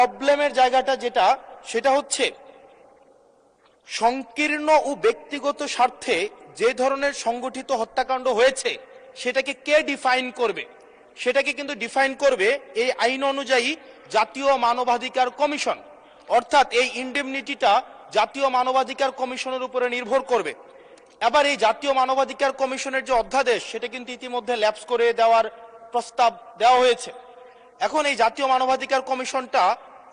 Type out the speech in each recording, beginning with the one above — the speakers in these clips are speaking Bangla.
প্রবলেমের জায়গাটা যেটা সেটা হচ্ছে সংকীর্ণ ও ব্যক্তিগত স্বার্থে যে ধরনের সংগঠিত হত্যাকাণ্ড হয়েছে সেটাকে কে ডিফাইন করবে, সেটাকে কিন্তু ডিফাইন করবে এই আইন অনুযায়ী জাতীয় মানবাধিকার কমিশন। অর্থাৎ এই ইনডেমনিটিটা জাতীয় মানবাধিকার কমিশনের উপরে নির্ভর করবে। এবার এই জাতীয় মানবাধিকার কমিশনের যে অধ্যাদেশ সেটা কিন্তু ইতিমধ্যে ল্যাপস করে দেওয়ার প্রস্তাব দেওয়া হয়েছে। এখন এই জাতীয় মানবাধিকার কমিশনটা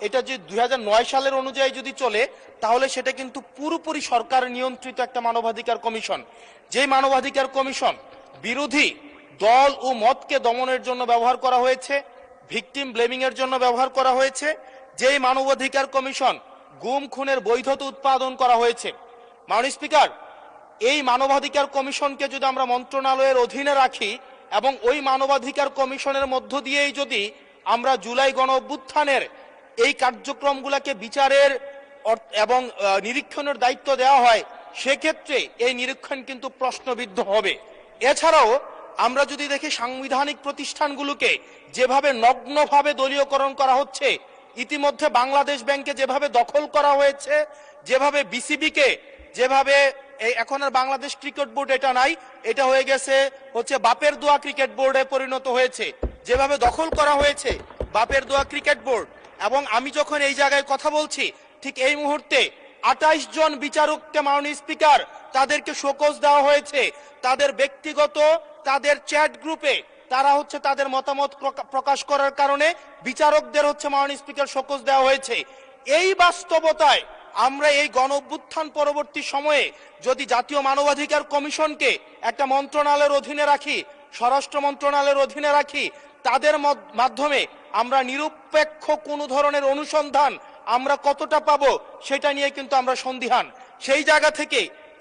এটা যে 2009 সালের অনুযায়ী যদি চলে তাহলে সেটা কিন্তু পুরোপুরি সরকার নিয়ন্ত্রিত একটা মানবাধিকার কমিশন। যে মানবাধিকার কমিশন বিরোধী দল ও মতকে দমনের জন্য ব্যবহার করা হয়েছে, ভিকটিম ব্লেমিং এর জন্য ব্যবহার করা হয়েছে, যেই মানবাধিকার কমিশন গুম খুনের বৈধতা উৎপাদন করা হয়েছে। মাননীয় স্পিকার, এই মানবাধিকার কমিশনকে যদি আমরা মন্ত্রণালয়ের অধীনে রাখি এবং ওই মানবাধিকার কমিশনের মধ্য দিয়েই যদি আমরা জুলাই গণ অভ্যুত্থানের এই কার্যক্রমগুলোকে বিচারের এবং নিরীক্ষণের দায়িত্ব দেওয়া হয়, সেক্ষেত্রে এই নিরীক্ষণ কিন্তু প্রশ্নবিদ্ধ হবে। এছাড়াও আমরা যদি দেখি সাংবিধানিক প্রতিষ্ঠানগুলোকে যেভাবে নগ্নভাবে দলীয়করণ করা হচ্ছে, ইতিমধ্যে বাংলাদেশ ব্যাংকে যেভাবে দখল করা হয়েছে, যেভাবে বিসিবিকে যেভাবে এখন আর বাংলাদেশ ক্রিকেট বোর্ড এটা নাই, এটা হয়ে গেছে হচ্ছে বাপের দোয়া ক্রিকেট বোর্ডে পরিণত হয়েছে, যেভাবে দখল করা হয়েছে বাপের দোয়া ক্রিকেট বোর্ড। এবং আমি যখন এই জায়গায় কথা বলছি ঠিক এই মুহূর্তে 28 জন বিচারককে মাননীয় স্পিকার তাদেরকে শোকজ দেওয়া হয়েছে। তাদের ব্যক্তিগত তাদের চ্যাট গ্রুপে তারা হচ্ছে তাদের মতামত প্রকাশ করার কারণে বিচারকদের হচ্ছে মাননীয় স্পিকার শোকজ দেওয়া হয়েছে। এই বাস্তবতায় আমরা এই গণ অভ্যুত্থান পরবর্তী সময়ে যদি জাতীয় মানবাধিকার কমিশনকে একটা মন্ত্রণালয়ের অধীনে রাখি, স্বরাষ্ট্র মন্ত্রণালয়ের অধীনে রাখি, তাদের মাধ্যমে আমরা নিরপেক্ষ কোনো ধরনের অনুসন্ধান আমরা কতটা পাবো সেটা নিয়ে কিন্তু আমরা সন্দিহান। সেই জায়গা থেকে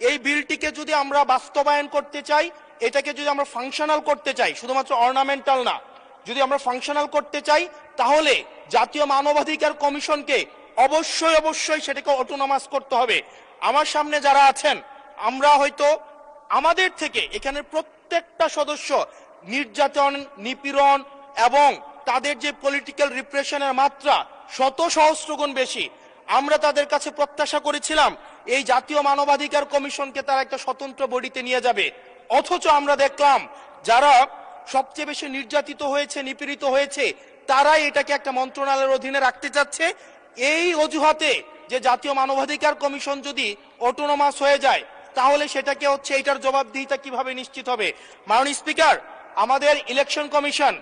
এই বিলটিকে যদি আমরা বাস্তবায়ন করতে চাই, এটাকে যদি আমরা ফাংশনাল করতে চাই, শুধুমাত্র অর্নামেন্টাল না, যদি আমরা ফাংশনাল করতে চাই তাহলে জাতীয় মানবাধিকার কমিশনকে অবশ্যই সেটাকে অটোনমাস করতে হবে। আমার সামনে যারা আছেন আমরা হয়তো আমাদের থেকে এখানে প্রত্যেকটা সদস্য নির্যাতন, নিপীড়ন এবং তাদের যে পলিটিক্যাল রিপ্রেশনের মাত্রা শত সহস্র গুণ বেশি। আমরা তাদের কাছে প্রত্যাশা করেছিলাম এই জাতীয় মানবাধিকার কমিশনকে তারা একটা স্বতন্ত্র বডিতে নিয়ে যাবে, অথচ আমরা দেখলাম যারা সবচেয়ে বেশি নির্যাতিত হয়েছে, নিপীড়িত হয়েছে, তারাই এটাকে একটা মন্ত্রণালয়ের অধীনে রাখতে চাচ্ছে। এই অজুহাতে যে জাতীয় মানবাধিকার কমিশন যদি অটোনমাস হয়ে যায় তাহলে সেটাকে হচ্ছে এটার জবাবদিহিতা কিভাবে নিশ্চিত হবে? মাননীয় স্পিকার, আমাদের ইলেকশন কমিশন,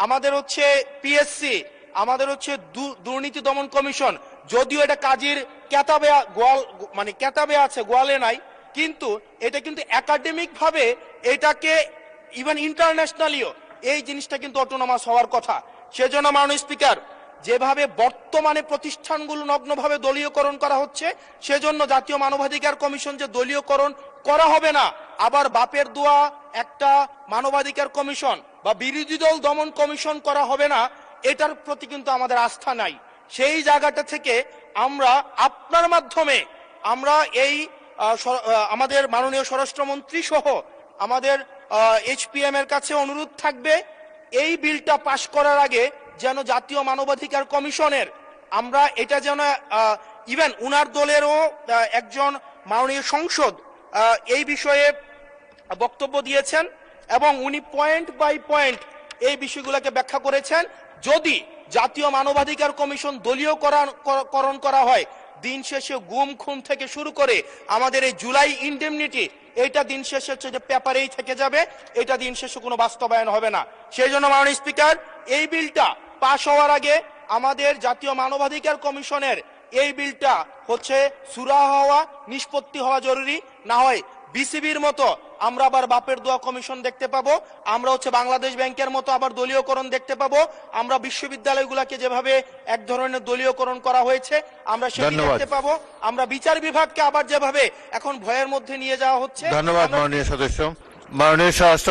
আমাদের হচ্ছে পিএসসি, আমাদের হচ্ছে দুর্নীতি দমন কমিশন, যদিও এটা কাজীর কেতাবে কেতাবে আছে, গোয়ালে নাই, কিন্তু এটা কিন্তু একাডেমিক ভাবে এটাকে ইভেন ইন্টারন্যাশনালিও এই জিনিসটা কিন্তু অটোনমাস হওয়ার কথা। সেজন্য মাননীয় স্পিকার, যেভাবে বর্তমানে প্রতিষ্ঠানগুলো নগ্নভাবে দলীয়করণ করা হচ্ছে, সেজন্য জাতীয় মানবাধিকার কমিশন যে দলীয়করণ করা হবে না, আবার বাপের দোয়া একটা মানবাধিকার কমিশন বা বিরোধী দল দমন কমিশন করা হবে না, এটার প্রতি কিন্তু আমাদের আস্থা নাই। সেই জায়গাটা থেকে আমরা আপনার মাধ্যমে আমরা এই আমাদের মাননীয় স্বরাষ্ট্রমন্ত্রী সহ আমাদের এইচপিএম এর কাছে অনুরোধ থাকবে এই বিলটা পাশ করার আগে যেন জাতীয় মানবাধিকার কমিশনের আমরা এটা যেন ইভেন উনার দলেরও একজন মাননীয় সংসদ এই বিষয়ে বক্তব্য দিয়েছেন এবং উনি পয়েন্ট বাই পয়েন্ট এই বিষয়গুলোকে ব্যাখ্যা করেছেন। যদি জাতীয় মানবাধিকার কমিশন দলীয়করণ করা হয়, দিন শেষে গুম খুন থেকে শুরু করে আমাদের এই জুলাই ইনডেমনিটি, এটা দিন শেষে হচ্ছে যে পেপারেই থেকে যাবে, এটা দিন শেষে কোনো বাস্তবায়ন হবে না। সেই জন্য মাননীয় স্পিকার, এই বিলটা পাশ হওয়ার আগে আমাদের জাতীয় মানবাধিকার কমিশনের এই বিলটা হচ্ছে সুরাহা হওয়া, নিষ্পত্তি হওয়া জরুরি। না হয় বিসিবির মতো আমরা আবার বাপের দোয়া কমিশন দেখতে পাবো, আমরা হচ্ছে বাংলাদেশ ব্যাংকের মতো আবার দলীয়করণ দেখতে পাবো, আমরা বিশ্ববিদ্যালয়গুলোকে যেভাবে এক ধরনের দলীয়করণ করা হয়েছে আমরা সেটা দেখতে পাবো, আমরা বিচার বিভাগকে আবার যেভাবে এখন ভয়ের মধ্যে নিয়ে যাওয়া হচ্ছে। ধন্যবাদ মাননীয় সদস্য। মাননীয় স্বরাষ্ট্র